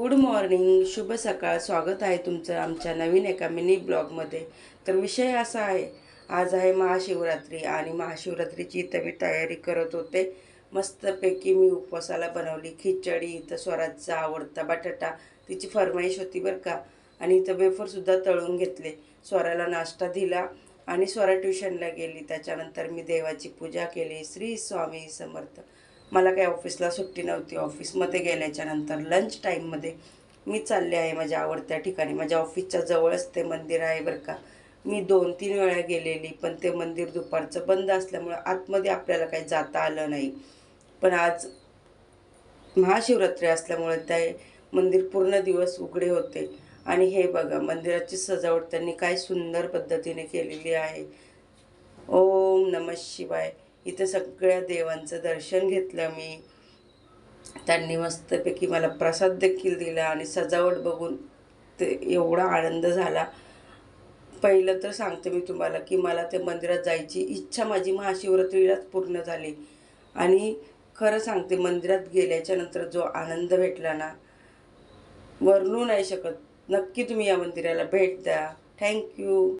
Good morning, शुभ सकाळ. स्वागत आहे तुमचं आमच्या नवीन एका मिनी ब्लॉगमध्ये. तर विषय असा आहे, आज आहे महाशिवरात्री आणि महाशिवरात्रीची इथं मी तयारी करत होते. मस्तपैकी मी उपवासाला बनवली खिचडी. इथं स्वराजचा आवडता बटाटा, तिची फरमाईश होती बरं का. आणि इथं वेफरसुद्धा तळून घेतले. स्वराला नाश्ता दिला आणि स्वरा ट्युशनला गेली. त्याच्यानंतर मी देवाची पूजा केली. श्री स्वामी समर्थ. मला काही ऑफिसला सुट्टी नव्हती. ऑफिसमध्ये गेल्याच्यानंतर लंच टाईममध्ये मी चालले आहे माझ्या आवडत्या ठिकाणी. माझ्या ऑफिसच्या जवळच ते मंदिर आहे बरं का. मी 2-3 वेळा गेलेली, पण ते मंदिर दुपारचं बंद असल्यामुळं आतमध्ये आपल्याला काही जाता आलं नाही. पण आज महाशिवरात्री असल्यामुळे ते मंदिर पूर्ण दिवस उघडे होते. आणि हे बघा, मंदिराची सजावट त्यांनी काय सुंदर पद्धतीने केलेली आहे. ओम नमः शिवाय. इथं सगळ्या देवांचं दर्शन घेतलं मी. त्यांनी मस्तपैकी मला प्रसाद देखील दिला आणि सजावट बघून ते एवढा आनंद झाला. पहिलं तर सांगते मी तुम्हाला, की मला ते मंदिरात जायची इच्छा माझी महाशिवरात्रीलाच पूर्ण झाली. आणि खरं सांगते, मंदिरात गेल्याच्या नंतर जो आनंद भेटला ना, वर्णू नाही शकत. नक्की तुम्ही या मंदिराला भेट द्या. थँक्यू.